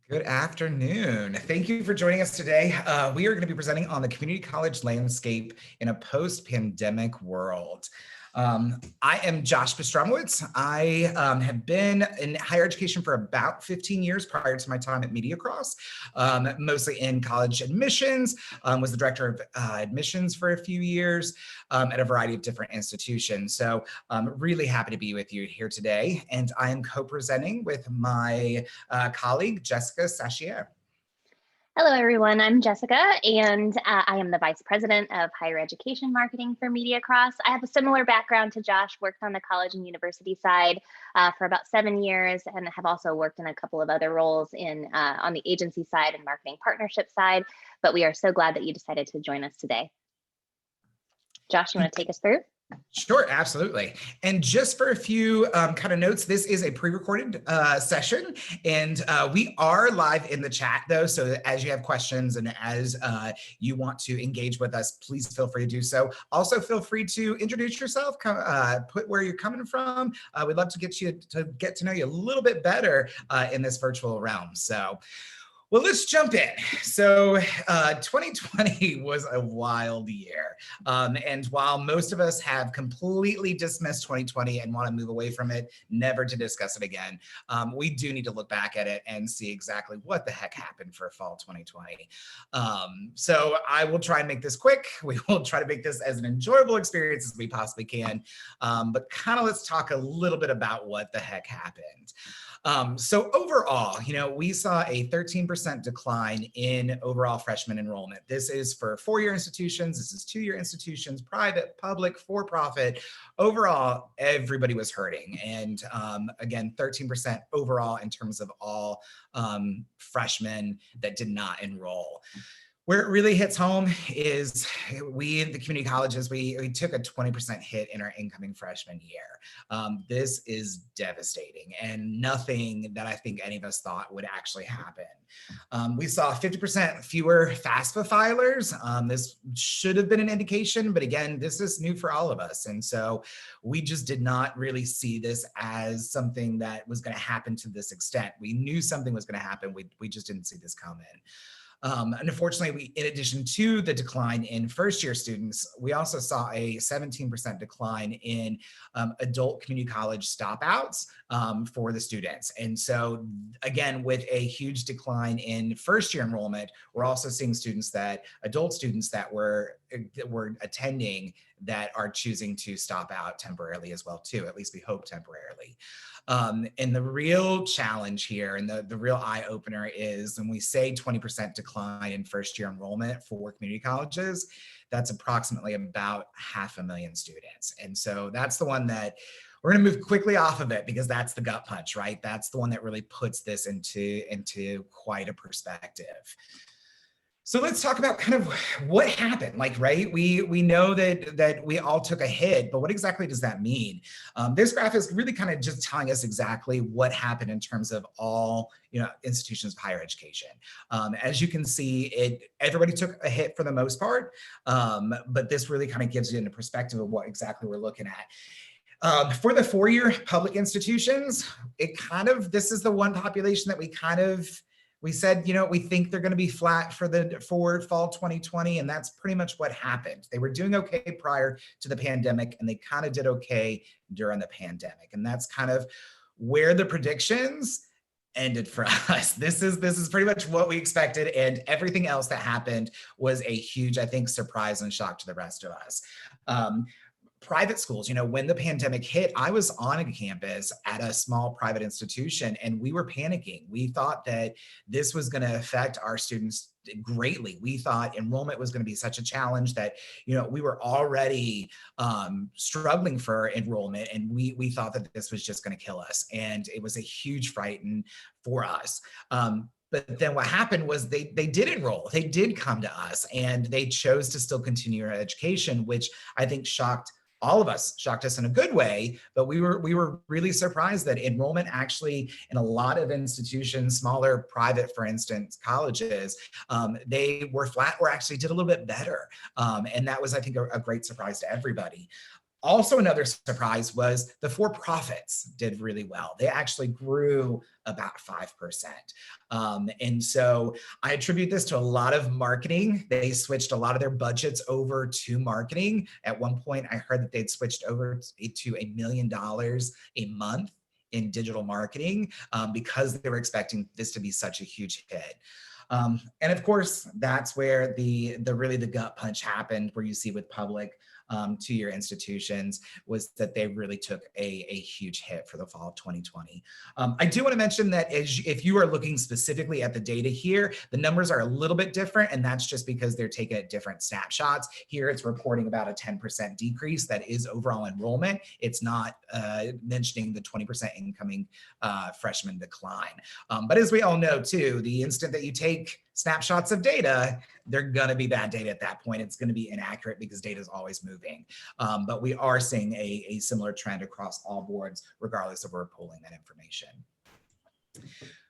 Good afternoon. Thank you for joining us today. We are going to be presenting on the community college landscape in a post-pandemic world. I am Josh Bistromowitz. I have been in higher education for about 15 years prior to my time at MediaCross, mostly in college admissions, was the director of admissions for a few years at a variety of different institutions. So I'm really happy to be with you here today. And I am co-presenting with my colleague, Jessica Shasserre. Hello, everyone. I'm Jessica, and I am the Vice President of Higher Education Marketing for MediaCross. I have a similar background to Josh, worked on the college and university side for about 7 years, and have also worked in a couple of other roles on the agency side and marketing partnership side. But we are so glad that you decided to join us today. Josh, you want to take us through? Sure, absolutely. And just for a few kind of notes, this is a pre-recorded session, and we are live in the chat though. So as you have questions and as you want to engage with us, please feel free to do so. Also feel free to introduce yourself, put where you're coming from. We'd love to get to know you a little bit better in this virtual realm. So. Well, let's jump in. So 2020 was a wild year. And while most of us have completely dismissed 2020 and want to move away from it, never to discuss it again, we do need to look back at it and see exactly what the heck happened for fall 2020. So I will try and make this quick. We will try to make this as an enjoyable experience as we possibly can. But kind of let's talk a little bit about what the heck happened. So overall, we saw a 13% decline in overall freshman enrollment. This is for four-year institutions. This is two-year institutions, private, public, for-profit. Overall, everybody was hurting. And again, 13% overall in terms of all freshmen that did not enroll. Where it really hits home is we in the community colleges, we took a 20% hit in our incoming freshman year. This is devastating and nothing that I think any of us thought would actually happen. We saw 50% fewer FAFSA filers. This should have been an indication, but again, this is new for all of us. And so we just did not really see this as something that was going to happen to this extent. We knew something was going to happen. We just didn't see this coming. And unfortunately, in addition to the decline in first-year students, we also saw a 17% decline in adult community college stop-outs for the students. And so, again, with a huge decline in first-year enrollment, we're also seeing adult students that were attending that are choosing to stop out temporarily as well, too. At least we hope temporarily. And the real challenge here and the real eye-opener is when we say 20% decline in first-year enrollment for community colleges, that's approximately about 500,000 students. And so that's the one that we're going to move quickly off of it because that's the gut punch, right? That's the one that really puts this into quite a perspective. So let's talk about kind of what happened, right? We know that we all took a hit, but what exactly does that mean? This graph is really kind of just telling us exactly what happened in terms of all institutions of higher education. As you can see, everybody took a hit for the most part, but this really kind of gives you a perspective of what exactly we're looking at. For the four-year public institutions, this is the one population that we said, we think they're going to be flat for fall 2020, and that's pretty much what happened. They were doing okay prior to the pandemic, and they kind of did okay during the pandemic, and that's kind of where the predictions ended for us. This is pretty much what we expected, and everything else that happened was a huge, I think, surprise and shock to the rest of us. Private schools, when the pandemic hit, I was on a campus at a small private institution and we were panicking. We thought that this was going to affect our students greatly. We thought enrollment was going to be such a challenge that, we were already struggling for enrollment, and we thought that this was just going to kill us. And it was a huge frighten for us. But then what happened was they did enroll. They did come to us and they chose to still continue their education, which I think shocked all of us, shocked us in a good way, but we were really surprised that enrollment actually in a lot of institutions, smaller private, for instance, colleges, they were flat or actually did a little bit better. And that was, I think, a great surprise to everybody. Also, another surprise was the for-profits did really well. They actually grew about 5%. And so I attribute this to a lot of marketing. They switched a lot of their budgets over to marketing. At one point, I heard that they'd switched over to $1 million a month in digital marketing because they were expecting this to be such a huge hit. And of course, that's where the gut punch happened, where you see with public two-year institutions, was that they really took a huge hit for the fall of 2020. I do want to mention that if you are looking specifically at the data here, the numbers are a little bit different, and that's just because they're taken at different snapshots. Here it's reporting about a 10% decrease. That is overall enrollment. It's not mentioning the 20% incoming freshman decline. But as we all know too, the instant that you take snapshots of data, they're going to be bad data at that point. It's going to be inaccurate because data is always moving. But we are seeing a similar trend across all boards, regardless of where we're pulling that information.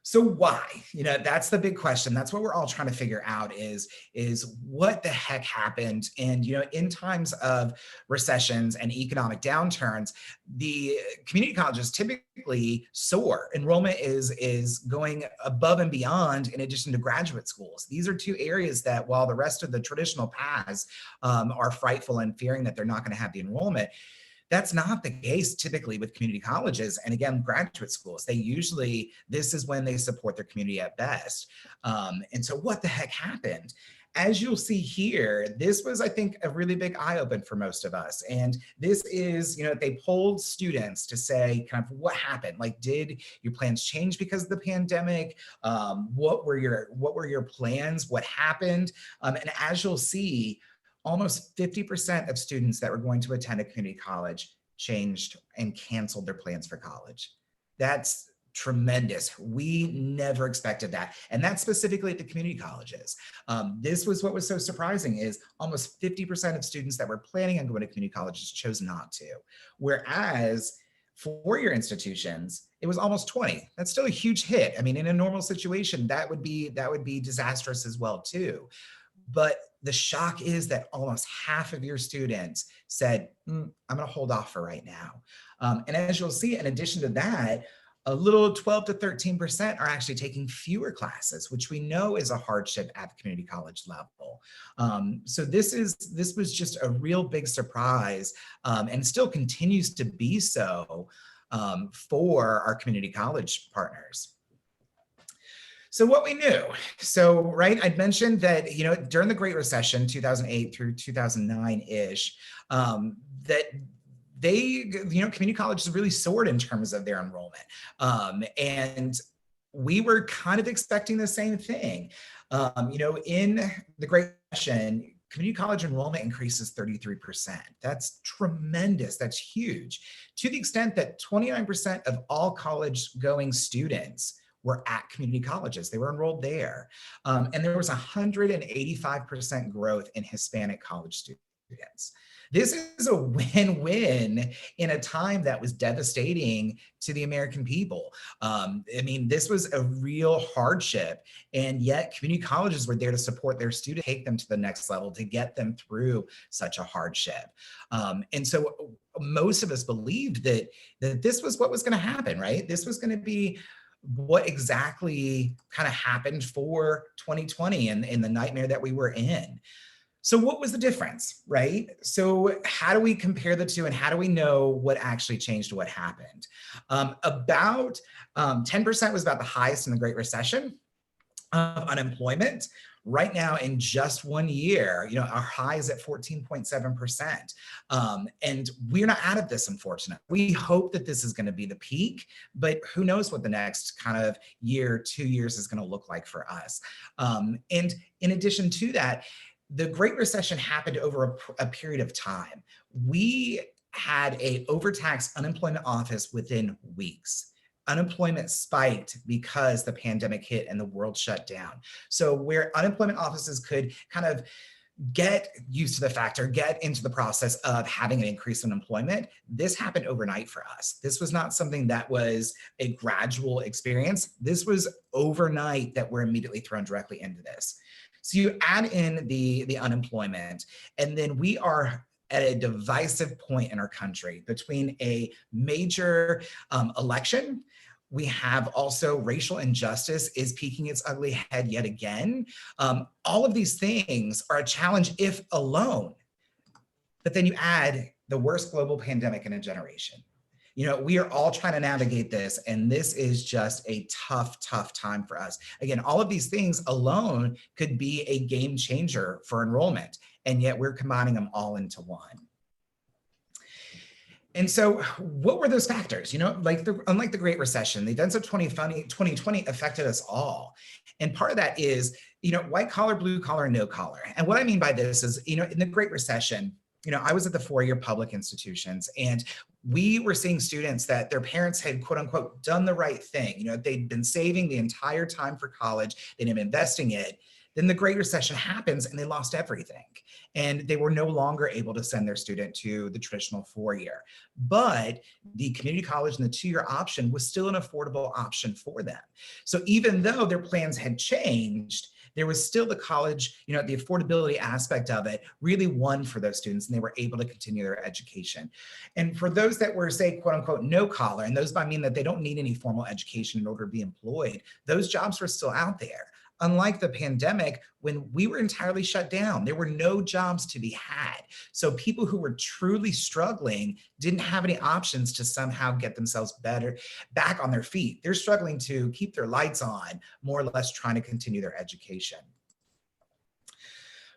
So why? That's the big question. That's what we're all trying to figure out is what the heck happened? And, in times of recessions and economic downturns, the community colleges typically soar. Enrollment is going above and beyond in addition to graduate schools. These are two areas that, while the rest of the traditional paths are frightful and fearing that they're not going to have the enrollment, that's not the case typically with community colleges. And again, graduate schools, this is when they support their community at best. And so what the heck happened? As you'll see here, this was, I think, a really big eye-open for most of us. And this is, they polled students to say kind of what happened. Like, did your plans change because of the pandemic? What were your plans? What happened? And as you'll see, almost 50% of students that were going to attend a community college changed and canceled their plans for college. That's tremendous. We never expected that. And that's specifically at the community colleges. This was what was so surprising is almost 50% of students that were planning on going to community colleges chose not to. Whereas four-year institutions, it was almost 20. That's still a huge hit. I mean, in a normal situation, that would be disastrous as well too. But the shock is that almost half of your students said, I'm going to hold off for right now. And as you'll see, in addition to that, a little 12 to 13% are actually taking fewer classes, which we know is a hardship at the community college level. So this was just a real big surprise and still continues to be so for our community college partners. So what we knew, right, I'd mentioned that, during the Great Recession, 2008 through 2009-ish, that community colleges really soared in terms of their enrollment. And we were kind of expecting the same thing. In the Great Recession, community college enrollment increases 33%. That's tremendous. That's huge. To the extent that 29% of all college-going students were at community colleges. They were enrolled there. And there was 185% growth in Hispanic college students. This is a win-win in a time that was devastating to the American people. This was a real hardship, and yet community colleges were there to support their students, take them to the next level, to get them through such a hardship. And so most of us believed that this was what was going to happen, right? This was going to be what exactly kind of happened for 2020 and the nightmare that we were in. So what was the difference, right? So how do we compare the two, and how do we know what actually changed, what happened? About 10% was about the highest in the Great Recession of unemployment. Right now, in just 1 year, our high is at 14.7%. And we're not out of this, unfortunately. We hope that this is going to be the peak, but who knows what the next kind of year, 2 years is going to look like for us. And in addition to that, the Great Recession happened over a period of time. We had an overtaxed unemployment office within weeks. Unemployment spiked because the pandemic hit and the world shut down. So where unemployment offices could kind of get used to the fact or get into the process of having an increase in employment, this happened overnight for us. This was not something that was a gradual experience. This was overnight that we're immediately thrown directly into this. So you add in the unemployment, and then we are at a divisive point in our country between a major election. We have also racial injustice is peeking its ugly head yet again. All of these things are a challenge if alone, but then you add the worst global pandemic in a generation. You know, we are all trying to navigate this, and this is just a tough, tough time for us. Again, all of these things alone could be a game changer for enrollment, and yet we're combining them all into one. And so what were those factors? You know, unlike the Great Recession, the events of 2020 affected us all. And part of that is, you know, white collar, blue collar, and no collar. And what I mean by this is, you know, in the Great Recession, you know, I was at the four-year public institutions, and we were seeing students that their parents had, quote unquote, done the right thing. You know, they'd been saving the entire time for college, they'd been investing it. Then the Great Recession happens and they lost everything. And they were no longer able to send their student to the traditional four-year. But the community college and the two-year option was still an affordable option for them. So even though their plans had changed, there was still the college, you know, the affordability aspect of it really won for those students, and they were able to continue their education. And for those that were, say, quote unquote, no collar, and those by mean that they don't need any formal education in order to be employed, those jobs were still out there. Unlike the pandemic, when we were entirely shut down, there were no jobs to be had. So people who were truly struggling didn't have any options to somehow get themselves better back on their feet. They're struggling to keep their lights on, more or less trying to continue their education.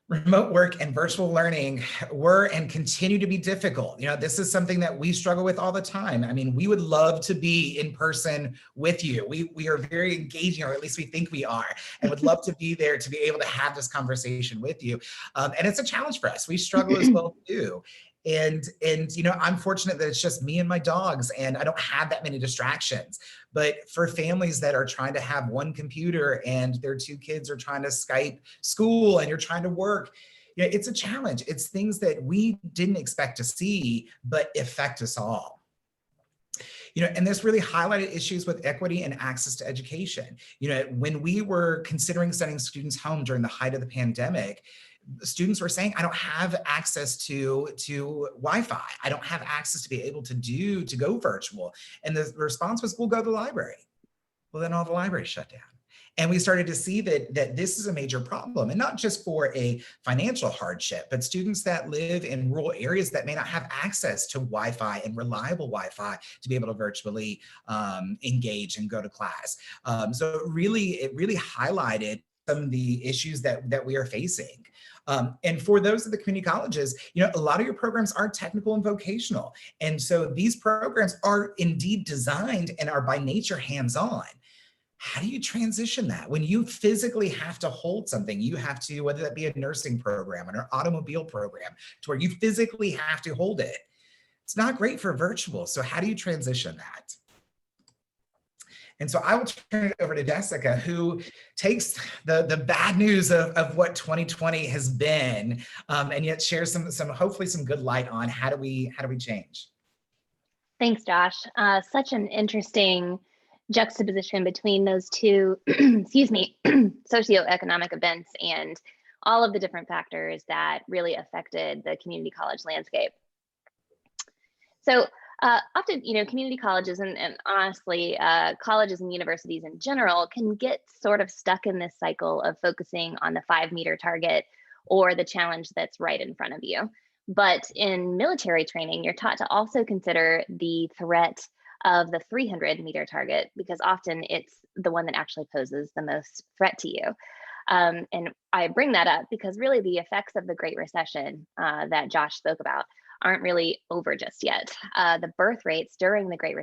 Remote work and virtual learning were and continue to be difficult. You know, this is something that we struggle with all the time. I mean, we would love to be in person with you. We are very engaging, or at least we think we are, and would love to be there to be able to have this conversation with you. And it's a challenge for us. We struggle as well too. And you know, I'm fortunate that it's just me and my dogs, and I don't have that many distractions. But for families that are trying to have one computer and their two kids are trying to Skype school and you're trying to work, you know, it's a challenge. It's things that we didn't expect to see, but affect us all. You know, and this really highlighted issues with equity and access to education. You know, when we were considering sending students home during the height of the pandemic, students were saying, I don't have access to Wi-Fi. I don't have access to be able to go virtual. And the response was, we'll go to the library. Well, then all the libraries shut down. And we started to see that this is a major problem, and not just for a financial hardship, but students that live in rural areas that may not have access to Wi-Fi and reliable Wi-Fi to be able to virtually engage and go to class. So it really highlighted some of the issues that we are facing. And for those of the community colleges, you know, a lot of your programs are technical and vocational. And so these programs are indeed designed and are by nature hands-on. How do you transition that? When you physically have to hold something, you have to, whether that be a nursing program or an automobile program, to where you physically have to hold it. It's not great for virtual. So how do you transition that? And so I will turn it over to Jessica, who takes the bad news of what 2020 has been, and yet shares some hopefully some good light on how do we change. Thanks, Josh. Such an interesting juxtaposition between those two, excuse me, socioeconomic events and all of the different factors that really affected the community college landscape. So often, you know, community colleges and honestly, colleges and universities in general can get sort of stuck in this cycle of focusing on the 5-meter target or the challenge that's right in front of you. But in military training, you're taught to also consider the threat of the 300-meter target, because often it's the one that actually poses the most threat to you. And I bring that up because really the effects of the Great Recession that Josh spoke about aren't really over just yet. The birth rates during the Great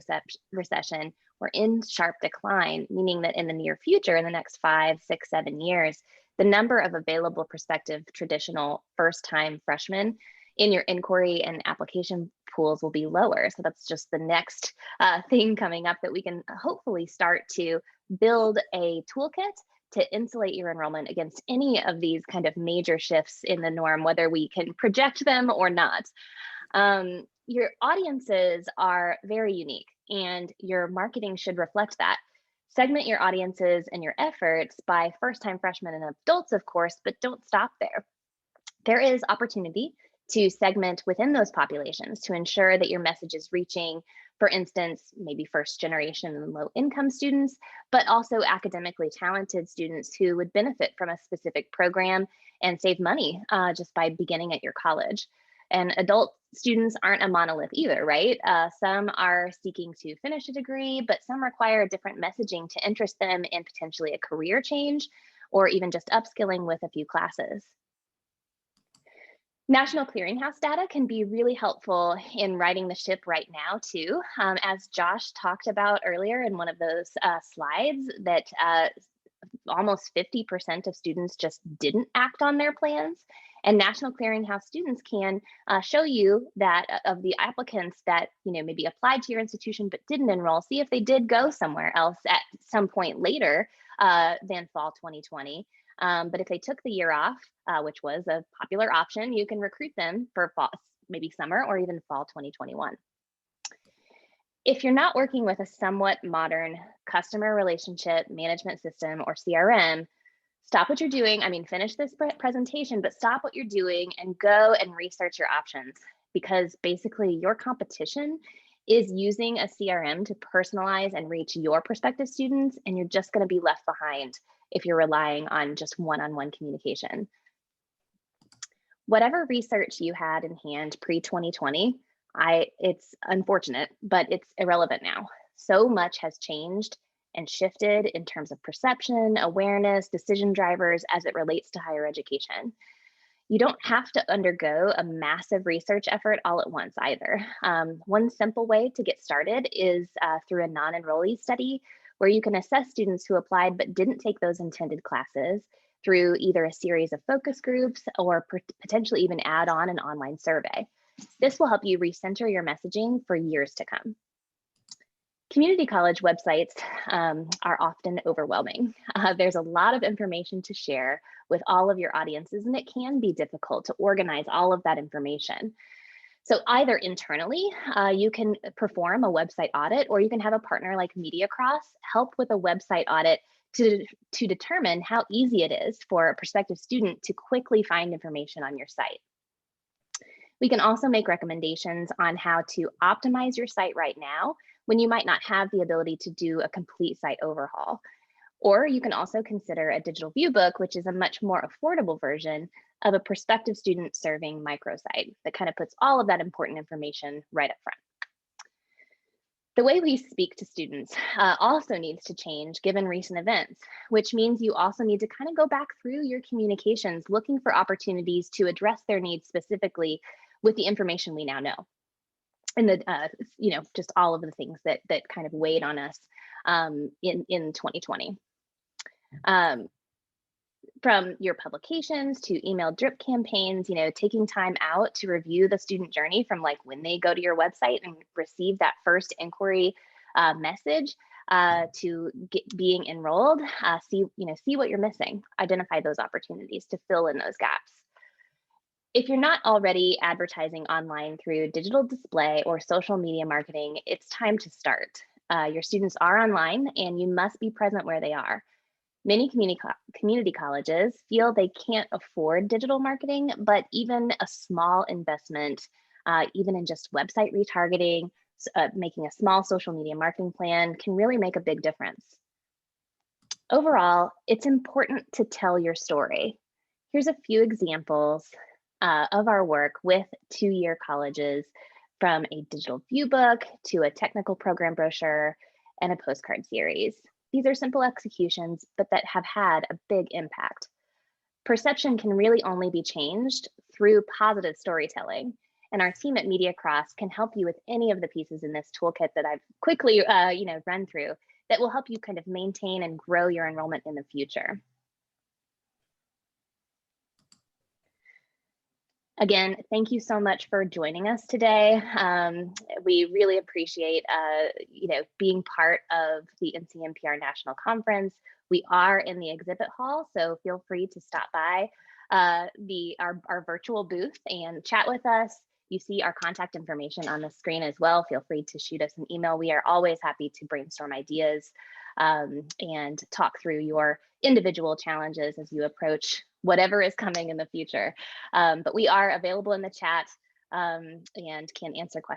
Recession were in sharp decline, meaning that in the near future, in the next 5, 6, 7 years, the number of available prospective traditional first-time freshmen in your inquiry and application pools will be lower. So that's just the next thing coming up that we can hopefully start to build a toolkit to insulate your enrollment against any of these kind of major shifts in the norm, whether we can project them or not. Your audiences are very unique, and your marketing should reflect that. Segment your audiences and your efforts by first-time freshmen and adults, of course, but don't stop there. There is opportunity to segment within those populations to ensure that your message is reaching, for instance, maybe first generation and low income students, but also academically talented students who would benefit from a specific program and save money just by beginning at your college. And adult students aren't a monolith either, right? Some are seeking to finish a degree, but some require different messaging to interest them in potentially a career change or even just upskilling with a few classes. National Clearinghouse data can be really helpful in righting the ship right now too. As Josh talked about earlier in one of those slides, that almost 50% of students just didn't act on their plans. And National Clearinghouse students can show you that of the applicants that maybe applied to your institution but didn't enroll, see if they did go somewhere else at some point later than fall 2020. But if they took the year off, which was a popular option, you can recruit them for fall, maybe summer or even fall 2021. If you're not working with a somewhat modern customer relationship management system or CRM, stop what you're doing. I mean, finish this presentation, but stop what you're doing and go and research your options, because basically your competition is using a CRM to personalize and reach your prospective students, and you're just going to be left behind if you're relying on just one-on-one communication. Whatever research you had in hand pre-2020, it's unfortunate, but it's irrelevant now. So much has changed and shifted in terms of perception, awareness, decision drivers as it relates to higher education. You don't have to undergo a massive research effort all at once either. One simple way to get started is through a non-enrollee study, where you can assess students who applied but didn't take those intended classes through either a series of focus groups or potentially even add on an online survey. This will help you recenter your messaging for years to come. Community college websites are often overwhelming. There's a lot of information to share with all of your audiences, and it can be difficult to organize all of that information. So either internally, you can perform a website audit, or you can have a partner like MediaCross help with a website audit to determine how easy it is for a prospective student to quickly find information on your site. We can also make recommendations on how to optimize your site right now when you might not have the ability to do a complete site overhaul. Or you can also consider a digital view book, which is a much more affordable version of a prospective student serving microsite that kind of puts all of that important information right up front. The way we speak to students also needs to change given recent events, which means you also need to kind of go back through your communications, looking for opportunities to address their needs specifically with the information we now know. And the, just all of the things that kind of weighed on us in 2020. From your publications to email drip campaigns, taking time out to review the student journey from like when they go to your website and receive that first inquiry message to being enrolled, see what you're missing, identify those opportunities to fill in those gaps. If you're not already advertising online through digital display or social media marketing, it's time to start. Your students are online and you must be present where they are. Many community colleges feel they can't afford digital marketing, but even a small investment, even in just website retargeting, making a small social media marketing plan can really make a big difference. Overall, it's important to tell your story. Here's a few examples of our work with two-year colleges, from a digital view book to a technical program brochure and a postcard series. These are simple executions, but that have had a big impact. Perception can really only be changed through positive storytelling. And our team at MediaCross can help you with any of the pieces in this toolkit that I've quickly run through that will help you kind of maintain and grow your enrollment in the future. Again, thank you so much for joining us today. We really appreciate being part of the NCMPR National Conference. We are in the exhibit hall, so feel free to stop by our virtual booth and chat with us. You see our contact information on the screen as well. Feel free to shoot us an email. We are always happy to brainstorm ideas and talk through your individual challenges as you approach whatever is coming in the future. But we are available in the chat and can answer questions.